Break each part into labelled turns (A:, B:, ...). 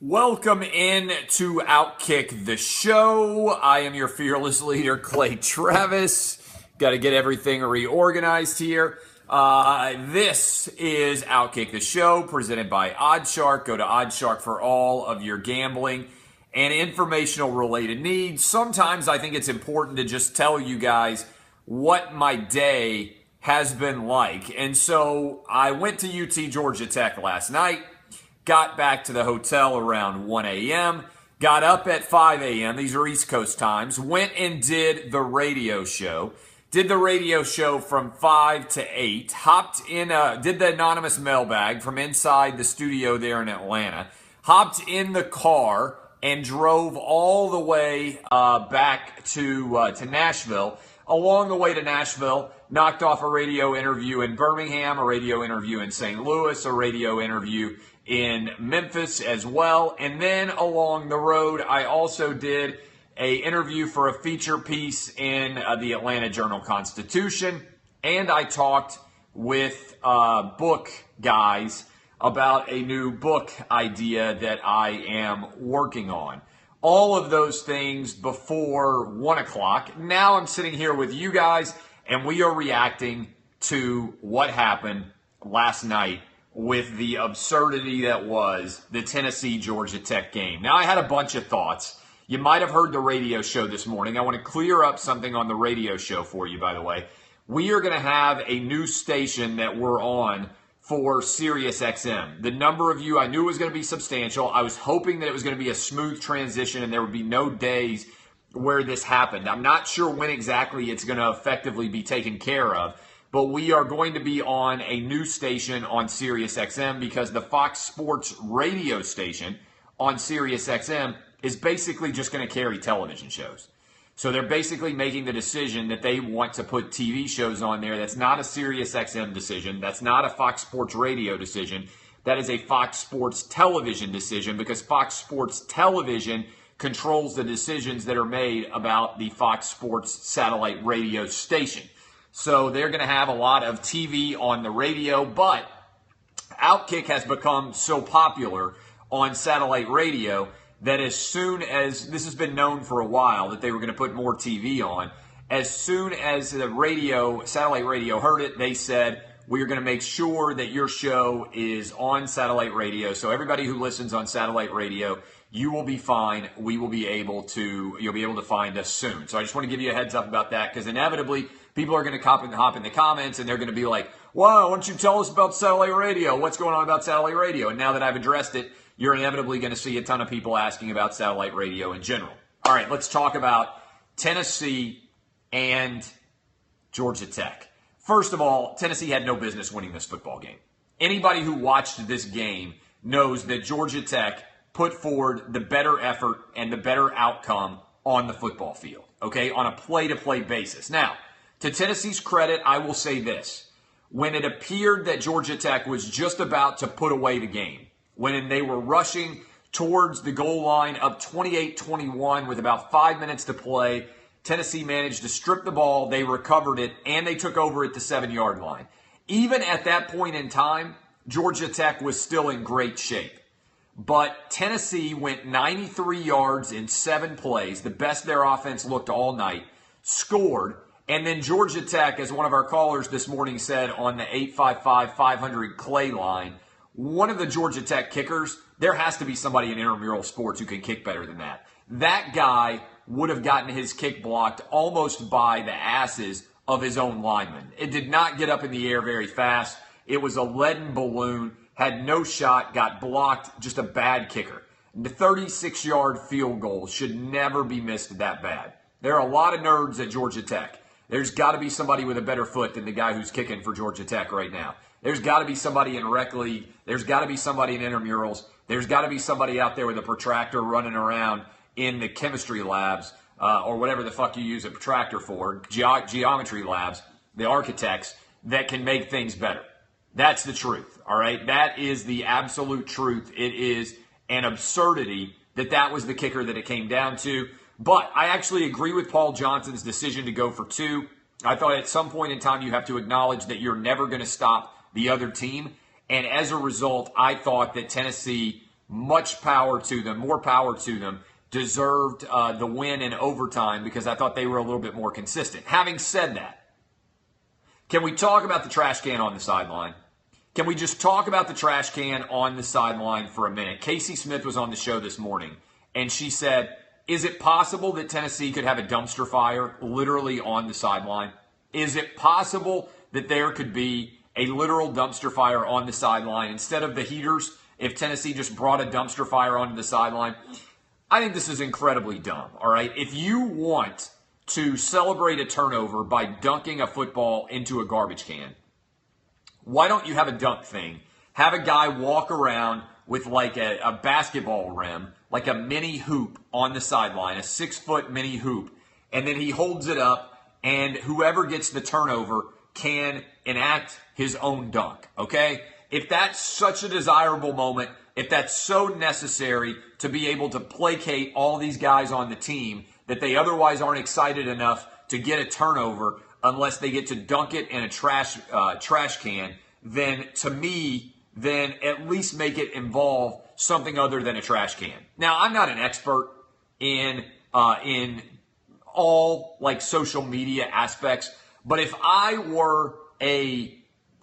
A: Welcome in to Outkick the Show. I am your fearless leader, Clay Travis. Got to get everything reorganized here. This is Outkick the Show, presented by Oddshark. Go to Oddshark for all of your gambling and informational related needs. Sometimes I think it's important to just tell you guys what my day has been like. And so I went to UT Georgia Tech last night. Got back to the hotel around 1 a.m., got up at 5 a.m., these are East Coast times, went and did the radio show. Did the radio show from 5 to 8, hopped in, did the anonymous mailbag from inside the studio there in Atlanta, hopped in the car and drove all the way back to Nashville. Along the way to Nashville, knocked off a radio interview in Birmingham, a radio interview in St. Louis, a radio interview in Memphis as well. And then along the road, I also did an interview for a feature piece in the Atlanta Journal-Constitution. And I talked with book guys about a new book idea that I am working on. All of those things before 1 o'clock. Now I'm sitting here with you guys, and we are reacting to what happened last night with the absurdity that was the Tennessee-Georgia Tech game. Now, I had a bunch of thoughts. You might have heard the radio show this morning. I want to clear up something on the radio show for you, by the way. We are going to have a new station that we're on for Sirius XM. The number of you, I knew it was going to be substantial. I was hoping that it was going to be a smooth transition and there would be no days where this happened. I'm not sure when exactly it's going to effectively be taken care of, but we are going to be on a new station on Sirius XM because the Fox Sports radio station on Sirius XM is basically just going to carry television shows. So they're basically making the decision that they want to put TV shows on there. That's not a Sirius XM decision. That's not a Fox Sports radio decision. That is a Fox Sports television decision because Fox Sports television controls the decisions that are made about the Fox Sports satellite radio station. So they're going to have a lot of TV on the radio, but Outkick has become so popular on satellite radio that as soon as, this has been known for a while, that they were going to put more TV on, as soon as the radio, satellite radio heard it, they said, we're going to make sure that your show is on satellite radio. So everybody who listens on satellite radio, you will be fine. We will be able to, you'll be able to find us soon. So I just want to give you a heads up about that because inevitably people are going to hop in the comments and they're going to be like, wow, why don't you tell us about satellite radio? What's going on about satellite radio? And now that I've addressed it, you're inevitably going to see a ton of people asking about satellite radio in general. All right, let's talk about Tennessee and Georgia Tech. First of all, Tennessee had no business winning this football game. Anybody who watched this game knows that Georgia Tech put forward the better effort and the better outcome on the football field, okay, on a play-to-play basis. Now, to Tennessee's credit, I will say this. When it appeared that Georgia Tech was just about to put away the game, when they were rushing towards the goal line up 28-21 with about 5 minutes to play, Tennessee managed to strip the ball, they recovered it, and they took over at the 7-yard line. Even at that point in time, Georgia Tech was still in great shape. But Tennessee went 93 yards in 7 plays, the best their offense looked all night, scored, and then Georgia Tech, as one of our callers this morning said on the 855-500 Clay line, one of the Georgia Tech kickers, there has to be somebody in intramural sports who can kick better than that. That guy would have gotten his kick blocked almost by the asses of his own linemen. It did not get up in the air very fast. It was a leaden balloon, had no shot, got blocked, just a bad kicker. The 36-yard field goal should never be missed that bad. There are a lot of nerds at Georgia Tech. There's got to be somebody with a better foot than the guy who's kicking for Georgia Tech right now. There's got to be somebody in rec league. There's got to be somebody in intramurals. There's got to be somebody out there with a protractor running around in the chemistry labs or whatever the fuck you use a protractor for, geometry labs, the architects, that can make things better. That's the truth, all right? That is the absolute truth. It is an absurdity that that was the kicker that it came down to. But I actually agree with Paul Johnson's decision to go for 2. I thought at some point in time you have to acknowledge that you're never going to stop the other team. And as a result, I thought that Tennessee much power to them, more power to them, deserved the win in overtime because I thought they were a little bit more consistent. Having said that, can we talk about the trash can on the sideline? Can we just talk about the trash can on the sideline for a minute? Casey Smith was on the show this morning, and she said, is it possible that Tennessee could have a dumpster fire literally on the sideline? Is it possible that there could be a literal dumpster fire on the sideline instead of the heaters if Tennessee just brought a dumpster fire onto the sideline? I think this is incredibly dumb, all right? If you want to celebrate a turnover by dunking a football into a garbage can, why don't you have a dunk thing? Have a guy walk around with like a basketball rim, like a mini hoop on the sideline, a 6-foot mini hoop, and then he holds it up, and whoever gets the turnover can enact his own dunk, okay? If that's such a desirable moment, if that's so necessary to be able to placate all these guys on the team that they otherwise aren't excited enough to get a turnover unless they get to dunk it in a trash can, then to me, then at least make it involve something other than a trash can. Now, I'm not an expert in all like social media aspects, but if I were a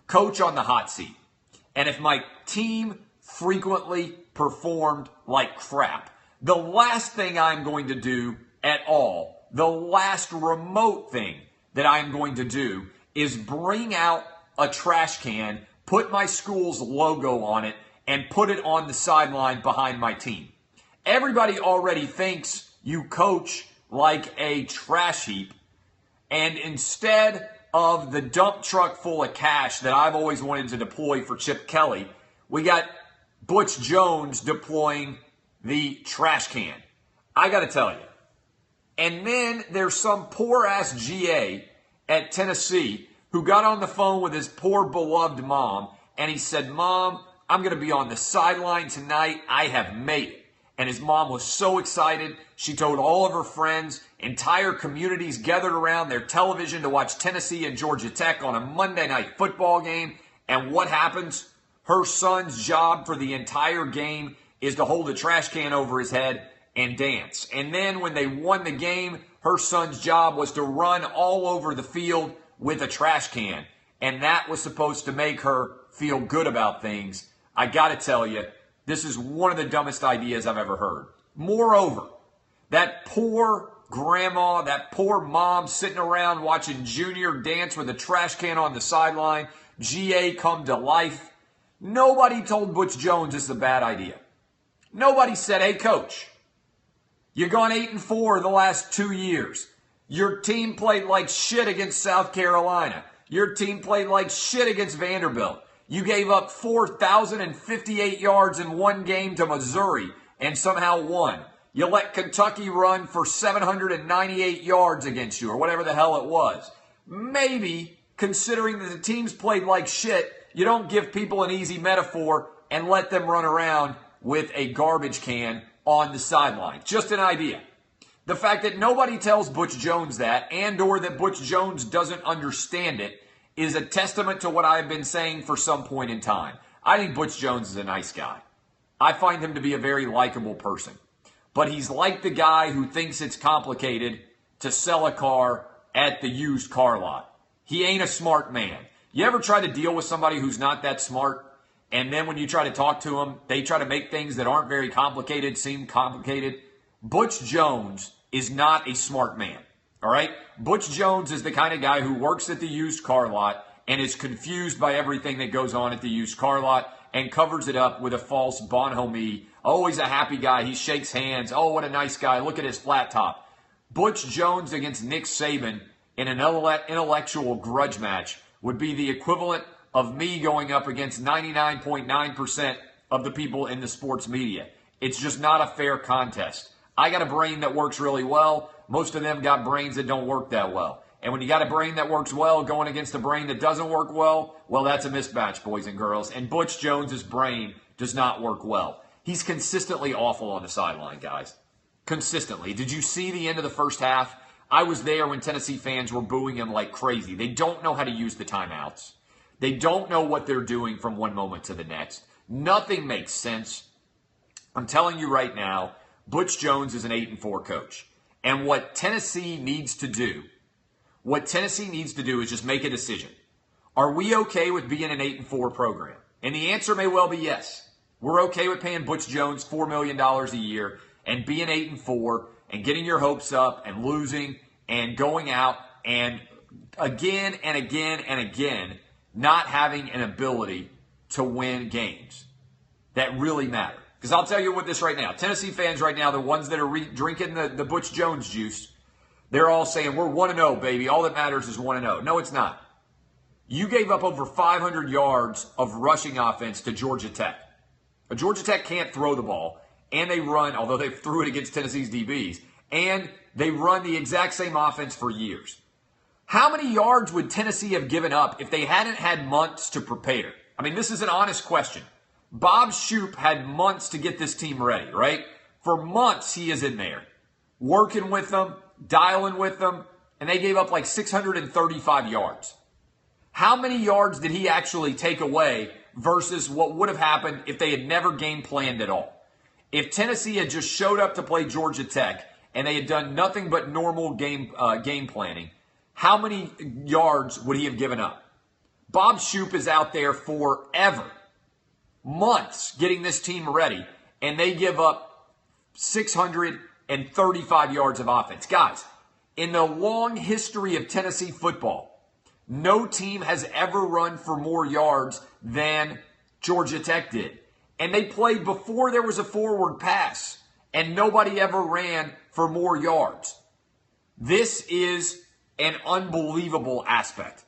A: coach on the hot seat, and if my team frequently performed like crap, the last thing I'm going to do at all, the last remote thing that I'm going to do is bring out a trash can, put my school's logo on it, and put it on the sideline behind my team. Everybody already thinks you coach like a trash heap, and instead of the dump truck full of cash that I've always wanted to deploy for Chip Kelly, we got Butch Jones deploying the trash can. I got to tell you. And then there's some poor-ass GA at Tennessee who got on the phone with his poor beloved mom, and he said, Mom, I'm going to be on the sideline tonight. I have made it. And his mom was so excited. She told all of her friends. Entire communities gathered around their television to watch Tennessee and Georgia Tech on a Monday night football game. And what happens? Her son's job for the entire game is to hold a trash can over his head and dance. And then when they won the game, her son's job was to run all over the field with a trash can. And that was supposed to make her feel good about things. I got to tell you, this is one of the dumbest ideas I've ever heard. Moreover, that poor grandma, that poor mom sitting around watching Junior dance with a trash can on the sideline, GA come to life. Nobody told Butch Jones this is a bad idea. Nobody said, hey, coach, you've gone 8-4 the last 2 years. Your team played like shit against South Carolina. Your team played like shit against Vanderbilt. You gave up 4,058 yards in one game to Missouri and somehow won. You let Kentucky run for 798 yards against you, or whatever the hell it was. Maybe, considering that the teams played like shit, you don't give people an easy metaphor and let them run around with a garbage can on the sideline. Just an idea. The fact that nobody tells Butch Jones that, and or that Butch Jones doesn't understand it, is a testament to what I've been saying for some point in time. I think Butch Jones is a nice guy. I find him to be a very likable person. But he's like the guy who thinks it's complicated to sell a car at the used car lot. He ain't a smart man. You ever try to deal with somebody who's not that smart, and then when you try to talk to them, they try to make things that aren't very complicated seem complicated? Butch Jones is not a smart man. All right? Butch Jones is the kind of guy who works at the used car lot and is confused by everything that goes on at the used car lot and covers it up with a false bonhomie. Oh, he's a happy guy. He shakes hands. Oh, what a nice guy. Look at his flat top. Butch Jones against Nick Saban in an intellectual grudge match would be the equivalent of me going up against 99.9% of the people in the sports media. It's just not a fair contest. I got a brain that works really well. Most of them got brains that don't work that well. And when you got a brain that works well going against a brain that doesn't work well, well, that's a mismatch, boys and girls. And Butch Jones's brain does not work well. He's consistently awful on the sideline, guys. Consistently. Did you see the end of the first half? I was there when Tennessee fans were booing him like crazy. They don't know how to use the timeouts. They don't know what they're doing from one moment to the next. Nothing makes sense. I'm telling you right now, Butch Jones is an 8-4 coach. And what Tennessee needs to do is just make a decision. Are we okay with being an 8-4 program? And the answer may well be yes. We're okay with paying Butch Jones $4 million a year and being 8-4 and getting your hopes up and losing and going out and again and again and again not having an ability to win games that really matter. Because I'll tell you what this right now. Tennessee fans right now, the ones that are drinking the Butch Jones juice, they're all saying, we're 1-0, baby. All that matters is 1-0. No, it's not. You gave up over 500 yards of rushing offense to Georgia Tech. Georgia Tech can't throw the ball, and they run, although they threw it against Tennessee's DBs, and they run the exact same offense for years. How many yards would Tennessee have given up if they hadn't had months to prepare? I mean, this is an honest question. Bob Shoop had months to get this team ready, right? For months, he is in there, working with them, dialing with them, and they gave up like 635 yards. How many yards did he actually take away versus what would have happened if they had never game planned at all? If Tennessee had just showed up to play Georgia Tech and they had done nothing but normal game planning, how many yards would he have given up? Bob Shoop is out there forever, months getting this team ready, and they give up 635 yards of offense. Guys, in the long history of Tennessee football, no team has ever run for more yards than Georgia Tech did. And they played before there was a forward pass, and nobody ever ran for more yards. This is an unbelievable aspect.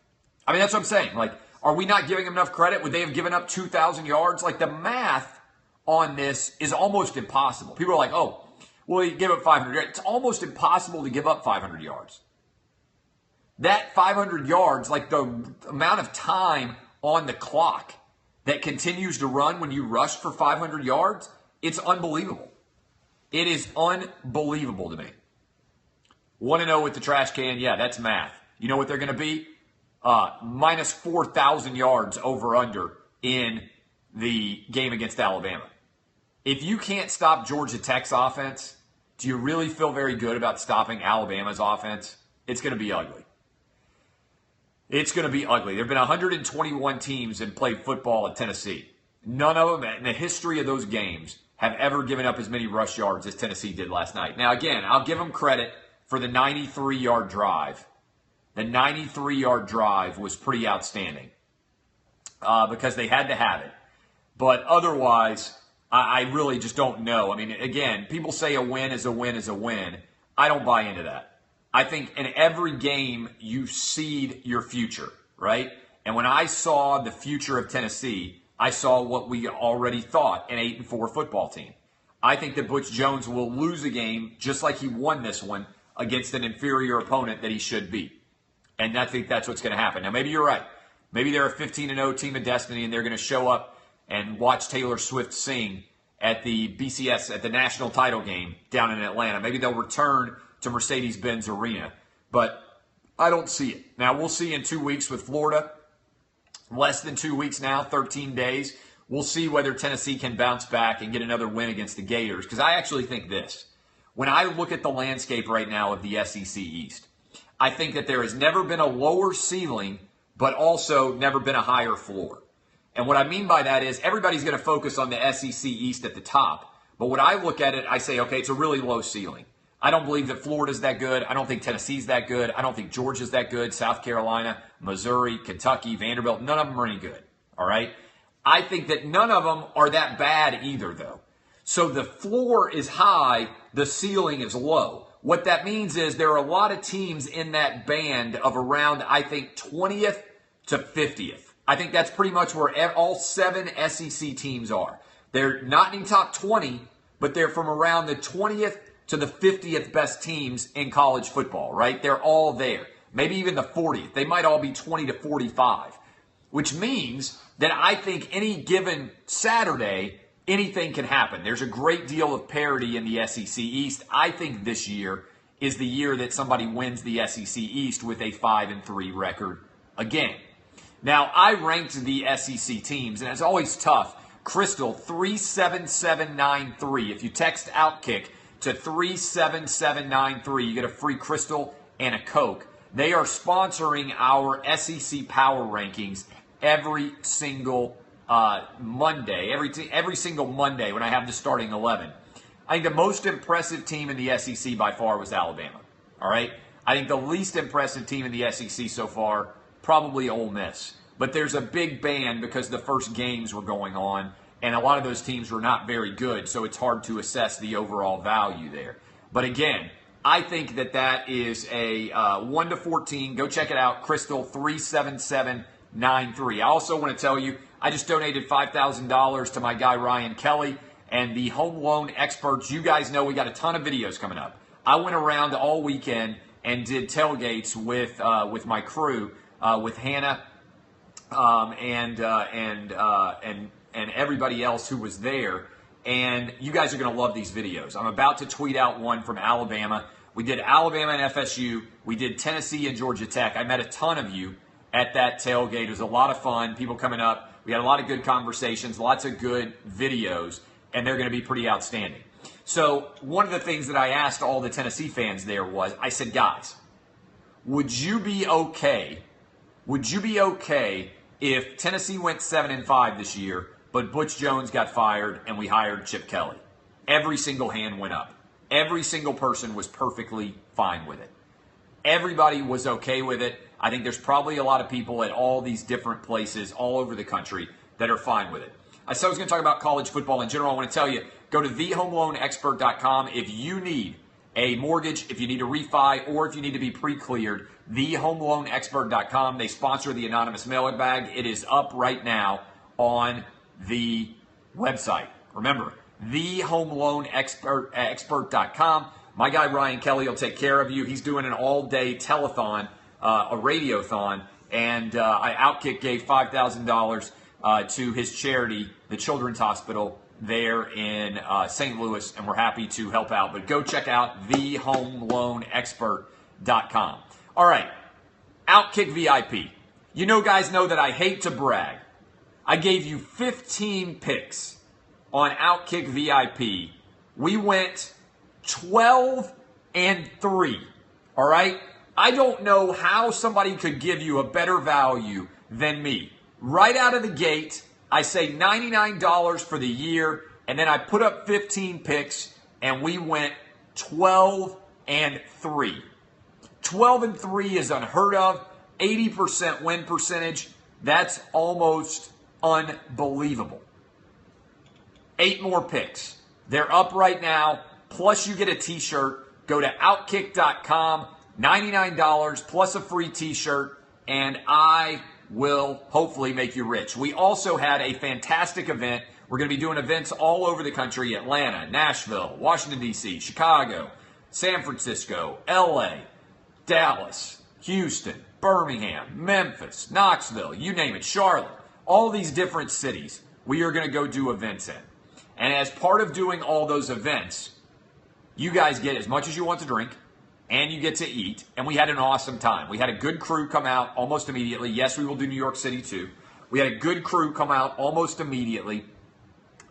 A: I mean, that's what I'm saying. Like, are we not giving them enough credit? Would they have given up 2,000 yards? Like, the math on this is almost impossible. People are like, oh, well, he gave up 500 yards. It's almost impossible to give up 500 yards. That 500 yards, like the amount of time on the clock that continues to run when you rush for 500 yards, it's unbelievable. It is unbelievable to me. 1-0 with the trash can, yeah, that's math. You know what they're going to be? Minus 4,000 yards over under in the game against Alabama. If you can't stop Georgia Tech's offense, do you really feel very good about stopping Alabama's offense? It's going to be ugly. It's going to be ugly. There have been 121 teams that played football at Tennessee. None of them in the history of those games have ever given up as many rush yards as Tennessee did last night. Now, again, I'll give them credit for the 93-yard drive. The 93-yard drive was pretty outstanding because they had to have it. But otherwise, I really just don't know. I mean, again, people say a win is a win is a win. I don't buy into that. I think in every game, you seed your future, right? And when I saw the future of Tennessee, I saw what we already thought, an 8-4 football team. I think that Butch Jones will lose a game just like he won this one against an inferior opponent that he should beat. And I think that's what's going to happen. Now, maybe you're right. Maybe they're a 15-0 team of destiny, and they're going to show up and watch Taylor Swift sing at the BCS, at the national title game down in Atlanta. Maybe they'll return to Mercedes-Benz Arena. But I don't see it. Now, we'll see in 2 weeks with Florida. Less than 2 weeks now, 13 days. We'll see whether Tennessee can bounce back and get another win against the Gators. Because I actually think this. When I look at the landscape right now of the SEC East, I think that there has never been a lower ceiling, but also never been a higher floor. And what I mean by that is everybody's going to focus on the SEC East at the top. But when I look at it, I say, okay, it's a really low ceiling. I don't believe that Florida's that good. I don't think Tennessee's that good. I don't think Georgia's that good. South Carolina, Missouri, Kentucky, Vanderbilt, none of them are any good. All right? I think that none of them are that bad either, though. So the floor is high, the ceiling is low. What that means is there are a lot of teams in that band of around, I think, 20th to 50th. I think that's pretty much where all 7 SEC teams are. They're not in top 20, but they're from around the 20th to the 50th best teams in college football, right? They're all there. Maybe even the 40th. They might all be 20 to 45, which means that I think any given Saturday, anything can happen. There's a great deal of parity in the SEC East. I think this year is the year that somebody wins the SEC East with a 5-3 record again. Now, I ranked the SEC teams, and it's always tough Crystal 37793. If you text Outkick to 37793, you get a free Crystal and a Coke. They are sponsoring our SEC Power Rankings every single Monday, every single Monday when I have the starting 11. I think the most impressive team in the SEC by far was Alabama. All right? I think the least impressive team in the SEC so far, probably Ole Miss. But there's a big band because the first games were going on, and a lot of those teams were not very good, so it's hard to assess the overall value there. But again, I think that is a 1-14. Go check it out, Crystal 37793. I also want to tell you, I just donated $5,000 to my guy Ryan Kelly and the home loan experts. You guys know we got a ton of videos coming up. I went around all weekend and did tailgates with my crew, with Hannah and everybody else who was there. And you guys are going to love these videos. I'm about to tweet out one from Alabama. We did Alabama and FSU. We did Tennessee and Georgia Tech. I met a ton of you at that tailgate. It was a lot of fun. People coming up. We had a lot of good conversations, lots of good videos, and they're going to be pretty outstanding. So one of the things that I asked all the Tennessee fans there was, I said, guys, would you be okay if Tennessee went 7-5 this year, but Butch Jones got fired and we hired Chip Kelly? Every single hand went up. Every single person was perfectly fine with it. Everybody was okay with it. I think there's probably a lot of people at all these different places all over the country that are fine with it. I said I was going to talk about college football in general. I want to tell you, go to thehomeloanexpert.com if you need a mortgage, if you need a refi, or if you need to be pre-cleared. Thehomeloanexpert.com. They sponsor the anonymous mailbag. It is up right now on the website. Remember, thehomeloanexpert.com. My guy Ryan Kelly will take care of you. He's doing an all-day telethon, a radiothon, and Outkick gave $5,000 to his charity, the Children's Hospital there in St. Louis, and we're happy to help out. But go check out thehomeloanexpert.com. All right, Outkick VIP. You know, guys know that I hate to brag. I gave you 15 picks on Outkick VIP. We went 12-3. All right? I don't know how somebody could give you a better value than me. Right out of the gate, I say $99 for the year, and then I put up 15 picks, and we went 12-3. 12-3 is unheard of. 80% win percentage. That's almost unbelievable. 8 more picks. They're up right now. Plus you get a t-shirt. Go to Outkick.com. $99 plus a free t-shirt. And I will hopefully make you rich. We also had a fantastic event. We're going to be doing events all over the country. Atlanta, Nashville, Washington, D.C., Chicago, San Francisco, L.A., Dallas, Houston, Birmingham, Memphis, Knoxville, you name it, Charlotte. All these different cities we are going to go do events in. And as part of doing all those events, you guys get as much as you want to drink, and you get to eat, and we had an awesome time. We had a good crew come out almost immediately. Yes, we will do New York City too. We had a good crew come out almost immediately.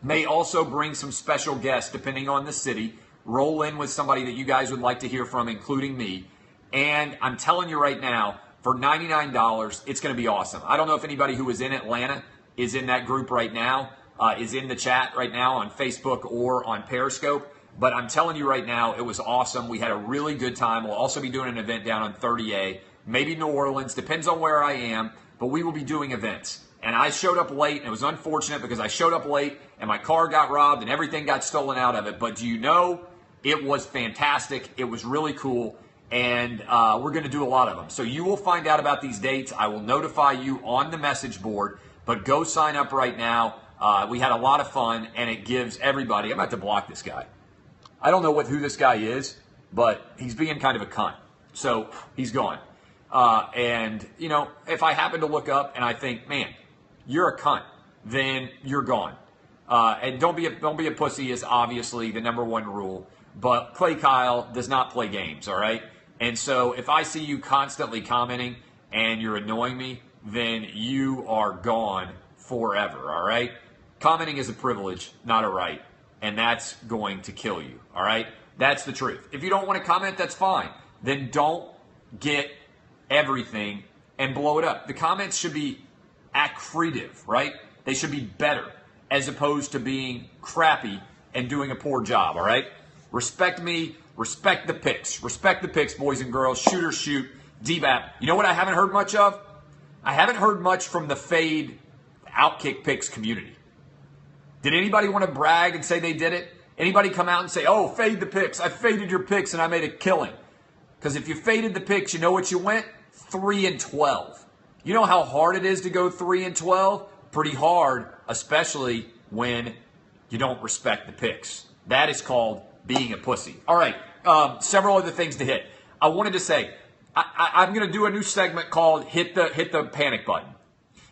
A: May also bring some special guests depending on the city. Roll in with somebody that you guys would like to hear from, including me. And I'm telling you right now, for $99, it's going to be awesome. I don't know if anybody who is in Atlanta is in that group right now, is in the chat right now on Facebook or on Periscope. But I'm telling you right now, it was awesome. We had a really good time. We'll also be doing an event down on 30A, maybe New Orleans, depends on where I am, but we will be doing events. And I showed up late, and it was unfortunate because I showed up late, and my car got robbed, and everything got stolen out of it. But do you know, it was fantastic. It was really cool, and we're going to do a lot of them. So you will find out about these dates. I will notify you on the message board, but go sign up right now. We had a lot of fun, and it gives everybody – I'm about to block this guy. I don't know who this guy is, but he's being kind of a cunt. So he's gone. And, you know, if I happen to look up and I think, man, you're a cunt, then you're gone. And don't be a pussy is obviously the number one rule. But Clay Kyle does not play games, all right? And so if I see you constantly commenting and you're annoying me, then you are gone forever, all right? Commenting is a privilege, not a right. And that's going to kill you, all right? That's the truth. If you don't want to comment, that's fine. Then don't get everything and blow it up. The comments should be accretive, right? They should be better as opposed to being crappy and doing a poor job, all right? Respect me, respect the picks. Respect the picks, boys and girls. Shoot or shoot, DBAP. You know what I haven't heard much of? I haven't heard much from the fade Outkick picks community. Did anybody want to brag and say they did it? Anybody come out and say, oh, fade the picks. I faded your picks and I made a killing. Because if you faded the picks, you know what you went? 3-12. You know how hard it is to go 3-12? Pretty hard, especially when you don't respect the picks. That is called being a pussy. All right, several other things to hit. I wanted to say, I'm going to do a new segment called Hit the Panic Button.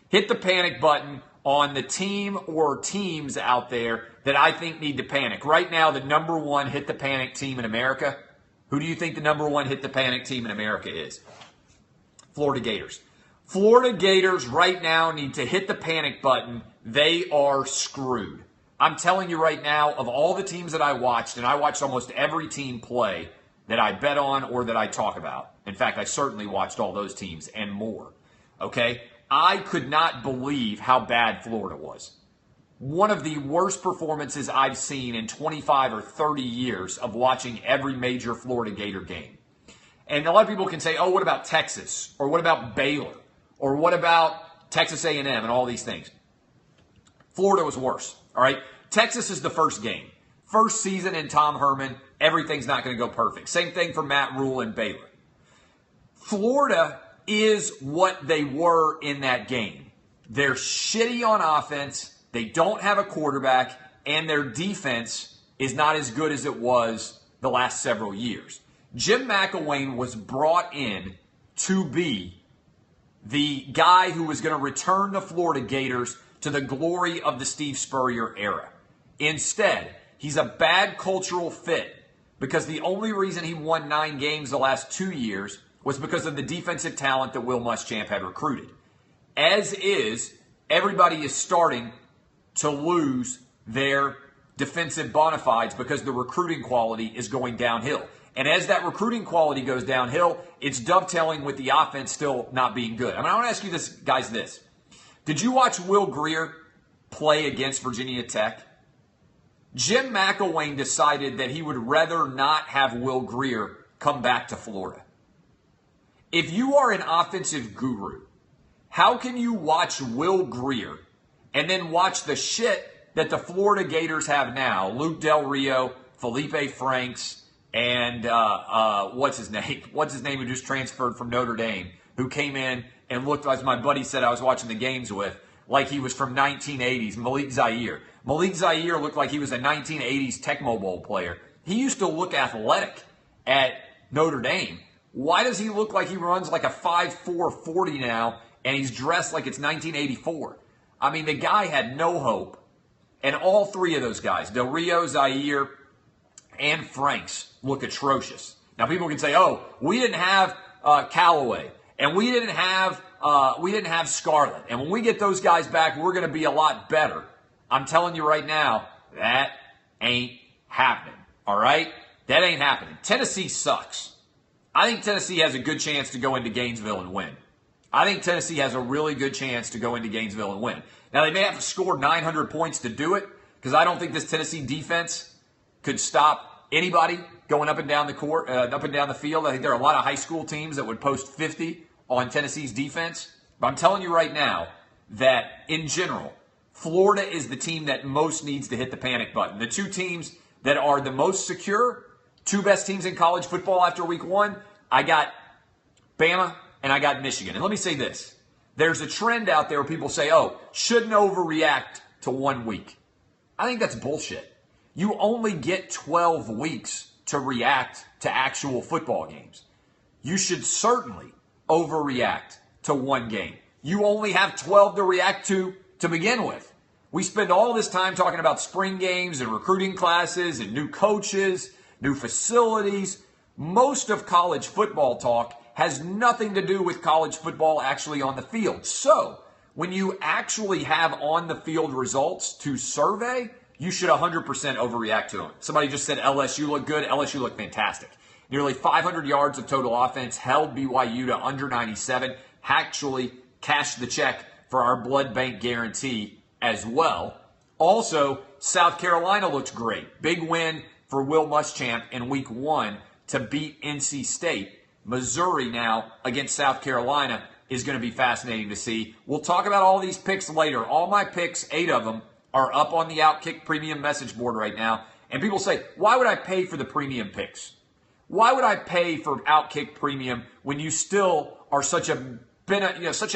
A: Hit the panic button on the team or teams out there that I think need to panic. Right now, the number one hit the panic team in America. Who do you think the number one hit the panic team in America is? Florida Gators. Florida Gators right now need to hit the panic button. They are screwed. I'm telling you right now, of all the teams that I watched, and I watched almost every team play that I bet on or that I talk about. In fact, I certainly watched all those teams and more. Okay? I could not believe how bad Florida was. One of the worst performances I've seen in 25 or 30 years of watching every major Florida Gator game. And a lot of people can say, oh, what about Texas? Or what about Baylor? Or what about Texas A&M and all these things? Florida was worse, all right? Texas is the first game. First season in Tom Herman, everything's not going to go perfect. Same thing for Matt Rule and Baylor. Florida is what they were in that game. They're shitty on offense. They don't have a quarterback, and their defense is not as good as it was the last several years. Jim McElwain was brought in to be the guy who was going to return the Florida Gators to the glory of the Steve Spurrier era. Instead, he's a bad cultural fit because the only reason he won 9 games the last 2 years was because of the defensive talent that Will Muschamp had recruited. As is, everybody is starting to lose their defensive bona fides because the recruiting quality is going downhill. And as that recruiting quality goes downhill, it's dovetailing with the offense still not being good. I want to ask you this, guys, this. Did you watch Will Grier play against Virginia Tech? Jim McElwain decided that he would rather not have Will Grier come back to Florida. If you are an offensive guru, how can you watch Will Grier and then watch the shit that the Florida Gators have now? Luke Del Rio, Felipe Franks, and what's his name? What's his name who just transferred from Notre Dame, who came in and looked, as my buddy said I was watching the games with, like he was from 1980s, Malik Zaire. Malik Zaire looked like he was a 1980s Tecmo Bowl player. He used to look athletic at Notre Dame. Why does he look like he runs like a 5'4" 40 now, and he's dressed like it's 1984? I mean, the guy had no hope. And all three of those guys, Del Rio, Zaire, and Franks, look atrocious. Now, people can say, oh, we didn't have Callaway, and we didn't have Scarlett. And when we get those guys back, we're going to be a lot better. I'm telling you right now, that ain't happening. All right? That ain't happening. Tennessee sucks. I think Tennessee has a good chance to go into Gainesville and win. I think Tennessee has a really good chance to go into Gainesville and win. Now, they may have to score 900 points to do it, because I don't think this Tennessee defense could stop anybody going up and down the court, up and down the field. I think there are a lot of high school teams that would post 50 on Tennessee's defense. But I'm telling you right now that, in general, Florida is the team that most needs to hit the panic button. The two teams that are the most secure, two best teams in college football after week 1, I got Bama and I got Michigan. And let me say this. There's a trend out there where people say, oh, shouldn't overreact to 1 week. I think that's bullshit. You only get 12 weeks to react to actual football games. You should certainly overreact to 1 game. You only have 12 to react to begin with. We spend all this time talking about spring games and recruiting classes and new coaches, new facilities. Most of college football talk has nothing to do with college football actually on the field. So when you actually have on-the-field results to survey, you should 100% overreact to them. Somebody just said LSU looked good. LSU looked fantastic. Nearly 500 yards of total offense, held BYU to under 97. Actually cashed the check for our blood bank guarantee as well. Also, South Carolina looks great. Big win for Will Muschamp in week 1 to beat NC State. Missouri now against South Carolina is going to be fascinating to see. We'll talk about all these picks later. All my picks, 8 of them, are up on the Outkick premium message board right now. And people say, why would I pay for the premium picks? Why would I pay for Outkick premium when you still are such a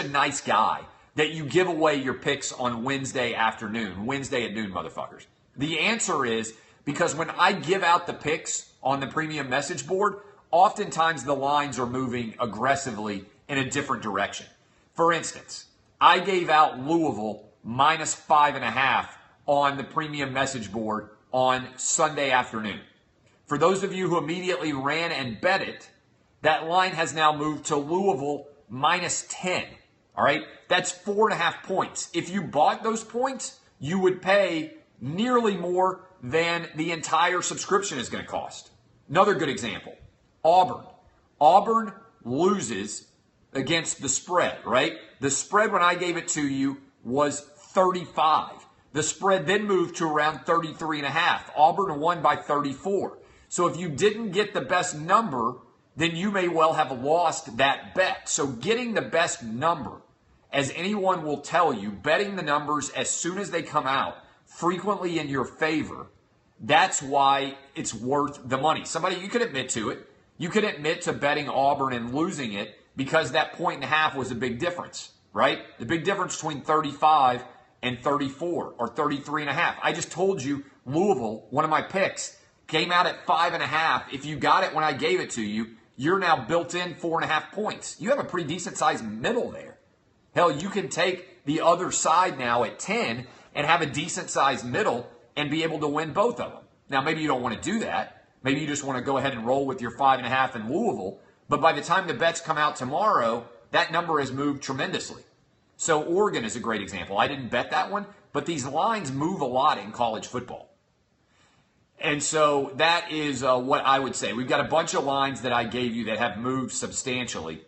A: nice guy that you give away your picks on Wednesday afternoon, Wednesday at noon, motherfuckers? The answer is because when I give out the picks on the premium message board, oftentimes the lines are moving aggressively in a different direction. For instance, I gave out Louisville minus 5.5 on the premium message board on Sunday afternoon. For those of you who immediately ran and bet it, that line has now moved to Louisville minus 10. All right, that's 4.5 points. If you bought those points, you would pay nearly more than the entire subscription is going to cost. Another good example, Auburn. Auburn loses against the spread, right? The spread when I gave it to you was 35. The spread then moved to around 33.5. Auburn won by 34. So if you didn't get the best number, then you may well have lost that bet. So getting the best number, as anyone will tell you, betting the numbers as soon as they come out, frequently in your favor, that's why it's worth the money. Somebody, you could admit to it. You could admit to betting Auburn and losing it because that 1.5 was a big difference, right? The big difference between 35 and 34 or 33.5. I just told you Louisville, one of my picks, came out at 5.5. If you got it when I gave it to you, you're now built in 4.5 points. You have a pretty decent sized middle there. Hell, you can take the other side now at 10 and have a decent sized middle and be able to win both of them. Now, maybe you don't want to do that. Maybe you just want to go ahead and roll with your 5.5 in Louisville. But by the time the bets come out tomorrow, that number has moved tremendously. So Oregon is a great example. I didn't bet that one, but these lines move a lot in college football. And so that is what I would say. We've got a bunch of lines that I gave you that have moved substantially.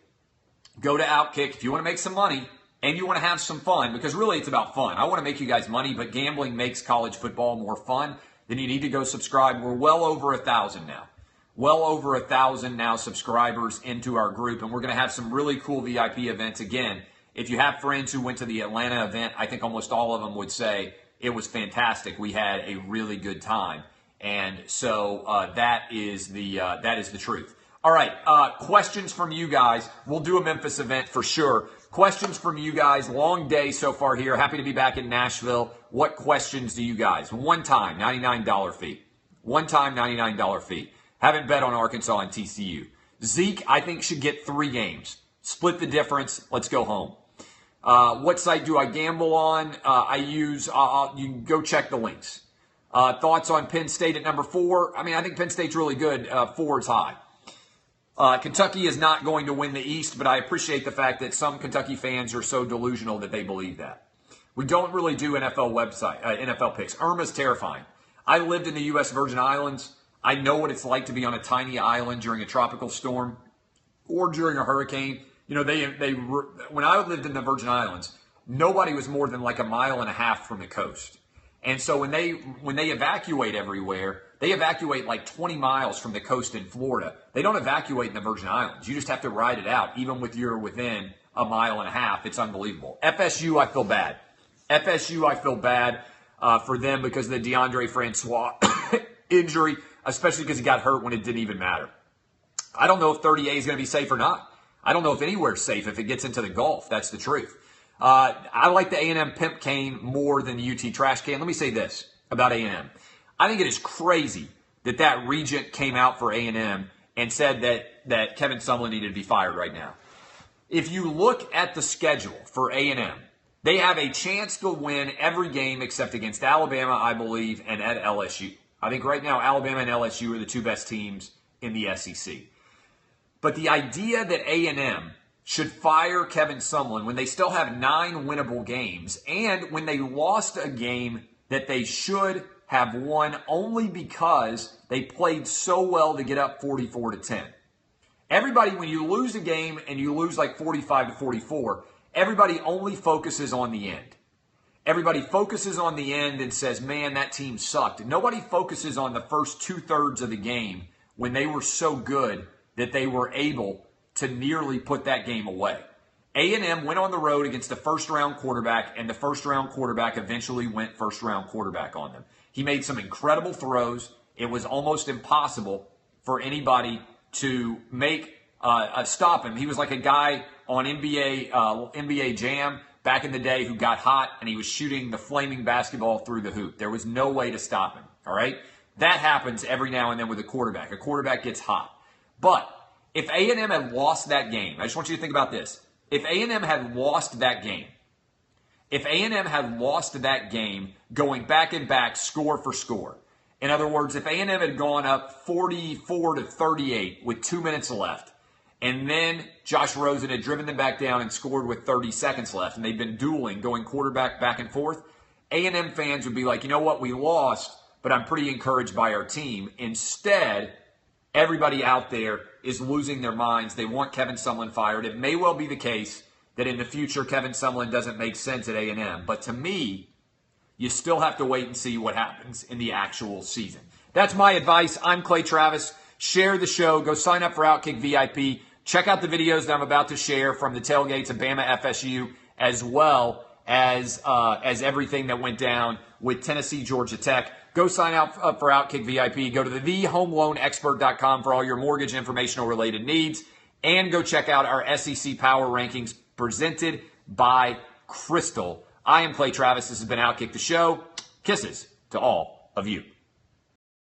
A: Go to Outkick if you want to make some money and you want to have some fun, because really it's about fun. I want to make you guys money, but gambling makes college football more fun. Then you need to go subscribe. We're well over 1,000 now. Well over 1,000 now subscribers into our group, and we're going to have some really cool VIP events. Again, if you have friends who went to the Atlanta event, I think almost all of them would say it was fantastic. We had a really good time. And so that is the truth. All right, questions from you guys. We'll do a Memphis event for sure. Questions from you guys. Long day so far here. Happy to be back in Nashville. What questions do you guys? One time, $99 fee. One time, $99 fee. Haven't bet on Arkansas and TCU. Zeke, I think, should get 3 games. Split the difference. Let's go home. What site do I gamble on? You can go check the links. Thoughts on Penn State at number 4? I mean, I think Penn State's really good. 4 is high. Kentucky is not going to win the East, but I appreciate the fact that some Kentucky fans are so delusional that they believe that. We don't really do NFL picks. Irma's terrifying. I lived in the U.S. Virgin Islands. I know what it's like to be on a tiny island during a tropical storm or during a hurricane. You know, when I lived in the Virgin Islands, nobody was more than like 1.5 miles from the coast. And so when they evacuate everywhere, they evacuate like 20 miles from the coast in Florida. They don't evacuate in the Virgin Islands. You just have to ride it out, even with you're within 1.5 miles. It's unbelievable. FSU, I feel bad. FSU, I feel bad for them because of the DeAndre Francois injury, especially because he got hurt when it didn't even matter. I don't know if 30A is going to be safe or not. I don't know if anywhere's safe if it gets into the Gulf. That's the truth. I like the A&M pimp cane more than the UT trash can. Let me say this about A&M. I think it is crazy that regent came out for A&M and said that Kevin Sumlin needed to be fired right now. If you look at the schedule for A&M, they have a chance to win every game except against Alabama, I believe, and at LSU. I think right now Alabama and LSU are the 2 best teams in the SEC. But the idea that A&M should fire Kevin Sumlin when they still have 9 winnable games and when they lost a game that they should have won only because they played so well to get up 44-10. Everybody, when you lose a game and you lose like 45-44, everybody only focuses on the end. Everybody focuses on the end and says, man, that team sucked. Nobody focuses on the first 2/3 of the game when they were so good that they were able to nearly put that game away. A&M went on the road against a first-round quarterback, and the first-round quarterback eventually went first-round quarterback on them. He made some incredible throws. It was almost impossible for anybody to make stop him. He was like a guy on NBA Jam back in the day who got hot, and he was shooting the flaming basketball through the hoop. There was no way to stop him, all right? That happens every now and then with a quarterback. A quarterback gets hot. But if A&M had lost that game, I just want you to think about this. If A&M had lost that game, going back and back, score for score, in other words, if A&M had gone up 44-38 with 2 minutes left, and then Josh Rosen had driven them back down and scored with 30 seconds left, and they'd been dueling, going quarterback back and forth, A&M fans would be like, you know what, we lost, but I'm pretty encouraged by our team. Instead, everybody out there is losing their minds. They want Kevin Sumlin fired. It may well be the case that in the future Kevin Sumlin doesn't make sense at A&M. But to me, you still have to wait and see what happens in the actual season. That's my advice. I'm Clay Travis. Share the show. Go sign up for Outkick VIP. Check out the videos that I'm about to share from the tailgates of Bama FSU, as well as everything that went down with Tennessee Georgia Tech. Go sign up for Outkick VIP. Go to thehomeloanexpert.com for all your mortgage informational related needs. And go check out our SEC Power Rankings presented by Crystal. I am Clay Travis. This has been Outkick the Show. Kisses to all of you.